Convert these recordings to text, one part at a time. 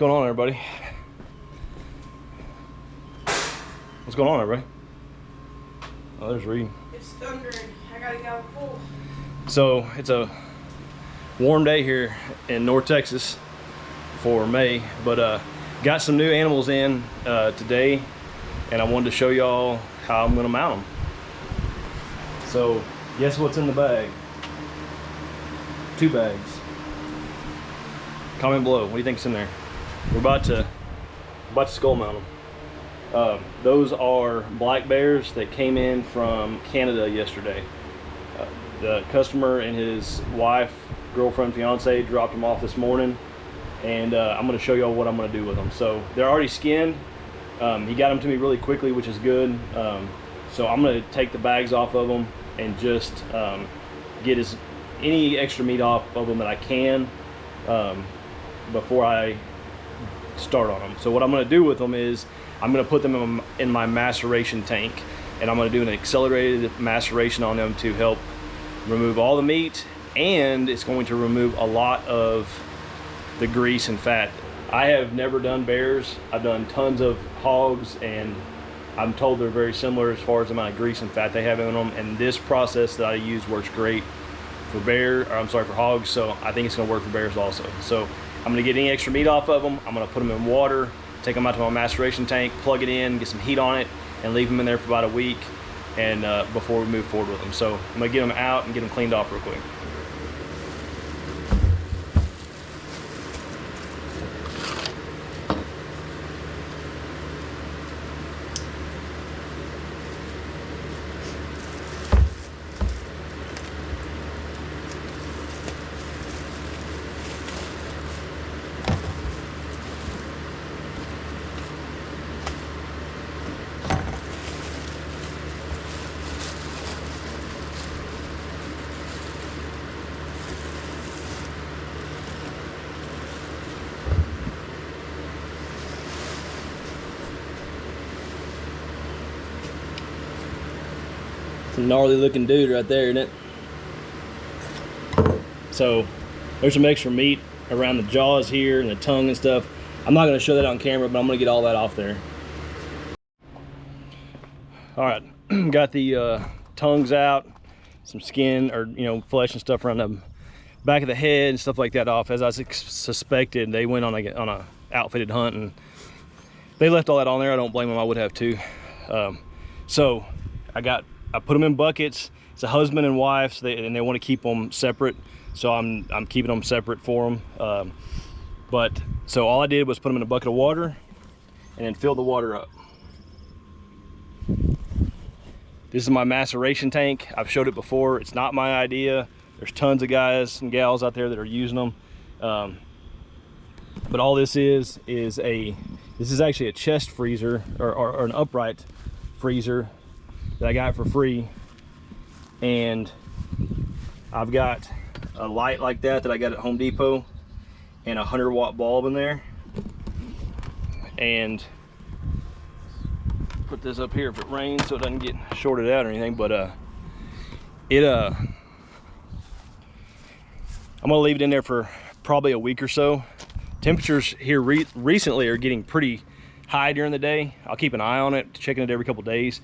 going on, everybody? What's going on, everybody? Oh, there's Reed. It's thundering. I gotta get out of the pool. So it's a warm day here in North Texas for May, but got some new animals in today, and I wanted to show y'all how I'm gonna mount them. So guess what's in the bag? 2 bags. Comment below. What do you think's in there? We're about to skull mount them. Those are black bears that came in from Canada yesterday. The customer and his wife, girlfriend, fiance dropped them off this morning, and I'm going to show y'all what I'm going to do with them. So they're already skinned. He got them to me really quickly, which is good. So I'm going to take the bags off of them and just get any extra meat off of them that I can before I start on them. So what I'm going to do with them is I'm going to put them in my maceration tank, and I'm going to do an accelerated maceration on them to help remove all the meat, and it's going to remove a lot of the grease and fat. I have never done bears. I've done tons of hogs, and I'm told they're very similar as far as the amount of grease and fat they have in them, and this process that I use works great for for hogs, so I think it's going to work for bears also. So I'm going to get any extra meat off of them. I'm going to put them in water, take them out to my maceration tank, plug it in, get some heat on it, and leave them in there for about a week, and before we move forward with them. So I'm going to get them out and get them cleaned off real quick. It's a gnarly looking dude right there, isn't it? So there's some extra meat around the jaws here and the tongue and stuff. I'm not going to show that on camera, but I'm going to get all that off there. All right, got the tongues out, some skin or flesh and stuff around the back of the head and stuff like that off. As I suspected, they went on a outfitted hunt and they left all that on there. I don't blame them. I would have too. So I put them in buckets. It's a husband and wife, so they want to keep them separate. So I'm keeping them separate for them. So all I did was put them in a bucket of water and then fill the water up. This is my maceration tank. I've showed it before. It's not my idea. There's tons of guys and gals out there that are using them. But all this is actually a chest freezer or an upright freezer that I got for free, and I've got a light like that I got at Home Depot and a 100-watt bulb in there, and put this up here if it rains so it doesn't get shorted out or anything. But I'm gonna leave it in there for probably a week or so. Temperatures here recently are getting pretty high during the day. I'll keep an eye on it, checking it every couple days.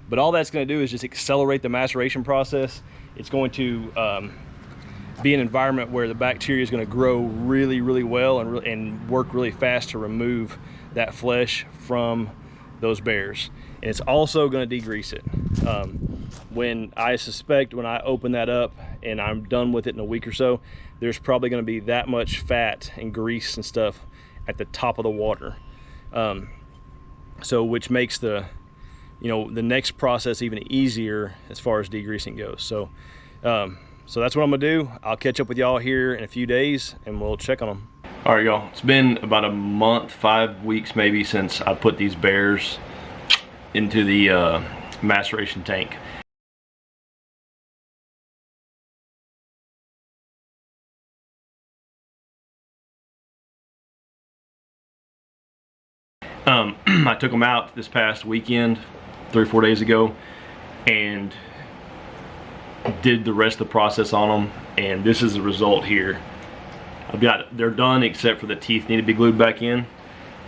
But all that's going to do is just accelerate the maceration process. It's going to be an environment where the bacteria is going to grow really, really well and work really fast to remove that flesh from those bears. And it's also going to degrease it. When I open that up and I'm done with it in a week or so, there's probably going to be that much fat and grease and stuff at the top of the water. So which makes the next process even easier as far as degreasing goes. So that's what I'm gonna do. I'll catch up with y'all here in a few days and we'll check on them. All right, y'all, it's been about a month, 5 weeks maybe, since I put these bears into the maceration tank. I took them out this past weekend, 3 or 4 days ago, and did the rest of the process on them, and this is the result here. they're done except for the teeth need to be glued back in.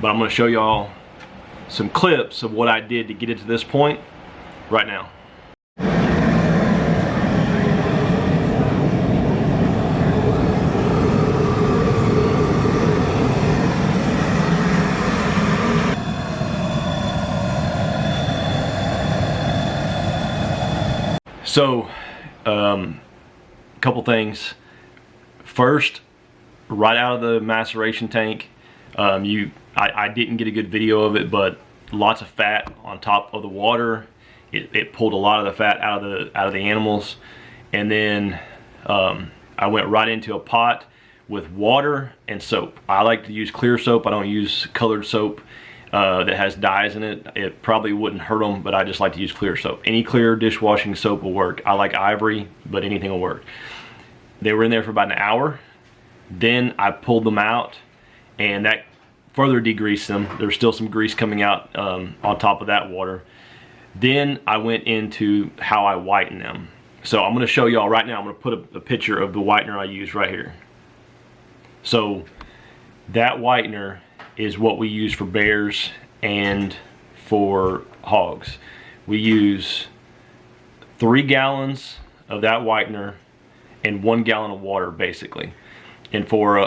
But I'm going to show y'all some clips of what I did to get it to this point right now. So, a couple things. First, right out of the maceration tank, I didn't get a good video of it, but lots of fat on top of the water. It pulled a lot of the fat out of the animals, and then I went right into a pot with water and soap. I like to use clear soap. I don't use colored soap that has dyes in it. It probably wouldn't hurt them, but I just like to use clear soap. Any clear dishwashing soap will work. I like ivory, but anything will work. They were in there for about an hour. Then I pulled them out, and that further degreased them. There's still some grease coming out on top of that water. Then I went into how I whiten them. So I'm going to show y'all right now. I'm going to put a picture of the whitener I use right here. So that whitener is what we use for bears and for hogs. We use 3 gallons of that whitener and 1 gallon of water basically. And for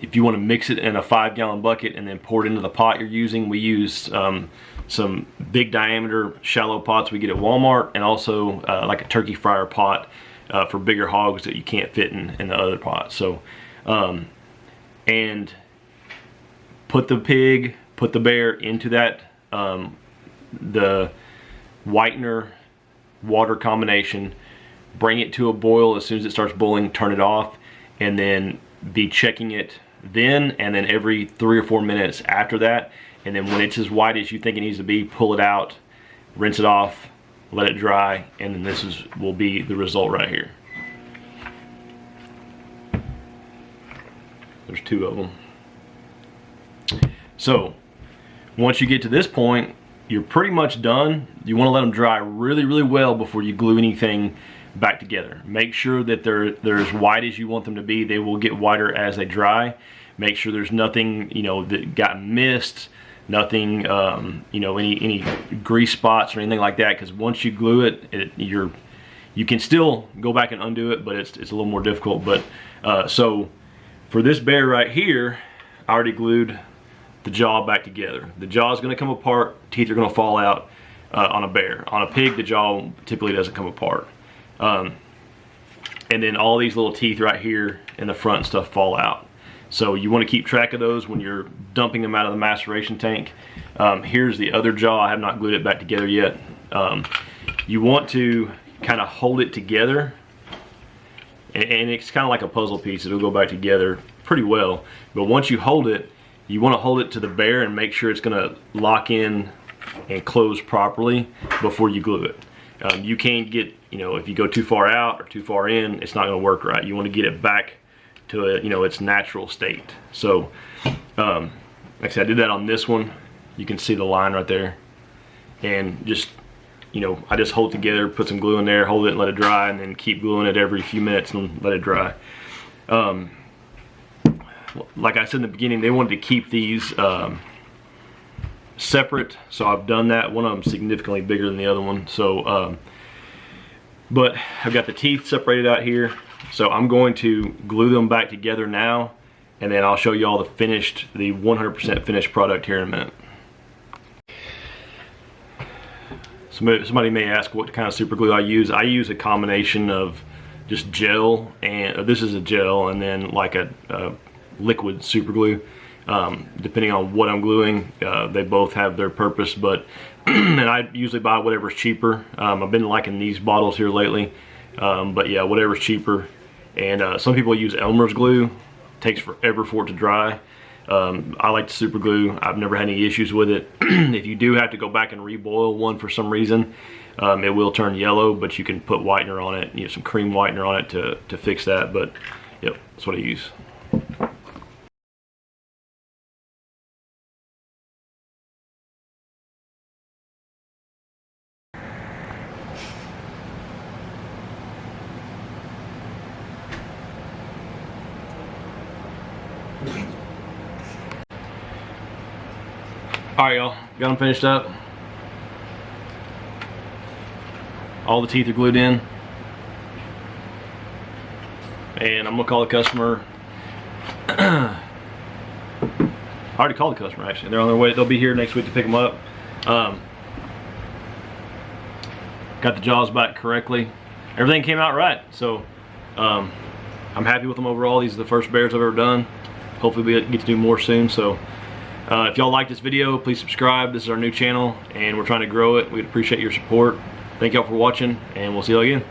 if you want to mix it in a 5-gallon bucket and then pour it into the pot you're using, we use some big diameter shallow pots we get at Walmart, and also like a turkey fryer pot for bigger hogs that you can't fit in the other pot. So and put the bear into that the whitener water combination, bring it to a boil. As soon as it starts boiling, turn it off, and then be checking it then and then every 3 or 4 minutes after that. And then when it's as white as you think it needs to be, pull it out, rinse it off, let it dry, and then this will be the result right here. There's 2 of them. So once you get to this point, you're pretty much done. You want to let them dry really, really well before you glue anything back together. Make sure that they're as white as you want them to be. They will get whiter as they dry. Make sure there's nothing, you know, that got missed, nothing, you know, any grease spots or anything like that. Because once you glue it, you can still go back and undo it, but it's a little more difficult. But so for this bear right here, I already glued the jaw back together. The jaw is going to come apart, teeth are going to fall out on a bear. On a pig, the jaw typically doesn't come apart. And then all these little teeth right here in the front and stuff fall out. So you want to keep track of those when you're dumping them out of the maceration tank. Here's the other jaw. I have not glued it back together yet. You want to kind of hold it together, and it's kind of like a puzzle piece. It'll go back together pretty well. But once you hold it, you want to hold it to the bear and make sure it's going to lock in and close properly before you glue it. You can't get, you know, if you go too far out or too far in, it's not going to work right. You want to get it back to a, you know, its natural state. So like I said, I did that on this one. You can see the line right there, and just, you know, I just hold it together, put some glue in there, hold it and let it dry, and then keep gluing it every few minutes and let it dry. Like I said in the beginning, they wanted to keep these separate, so I've done that. One of them significantly bigger than the other one. So but I've got the teeth separated out here, so I'm going to glue them back together now, and then I'll show you all the 100% finished product here in a minute. Somebody may ask what kind of super glue I use. I use a combination of just gel, and this is a gel, and then like a liquid super glue. Depending on what I'm gluing, they both have their purpose, but and I usually buy whatever's cheaper. I've been liking these bottles here lately, but yeah, whatever's cheaper. And some people use Elmer's glue. It takes forever for it to dry. I like the super glue. I've never had any issues with it. If you do have to go back and reboil one for some reason, it will turn yellow, but you can put whitener on it, you know, some cream whitener on it to fix that. But yep, that's what I use. All right, y'all, got them finished up. All the teeth are glued in. And I'm gonna call the customer. I already called the customer actually. They're on their way. They'll be here next week to pick them up. Got the jaws back correctly. Everything came out right. So I'm happy with them overall. These are the first bears I've ever done. Hopefully we get to do more soon. So if y'all like this video, please subscribe. This is our new channel and we're trying to grow it. We'd appreciate your support. Thank y'all for watching and we'll see y'all again.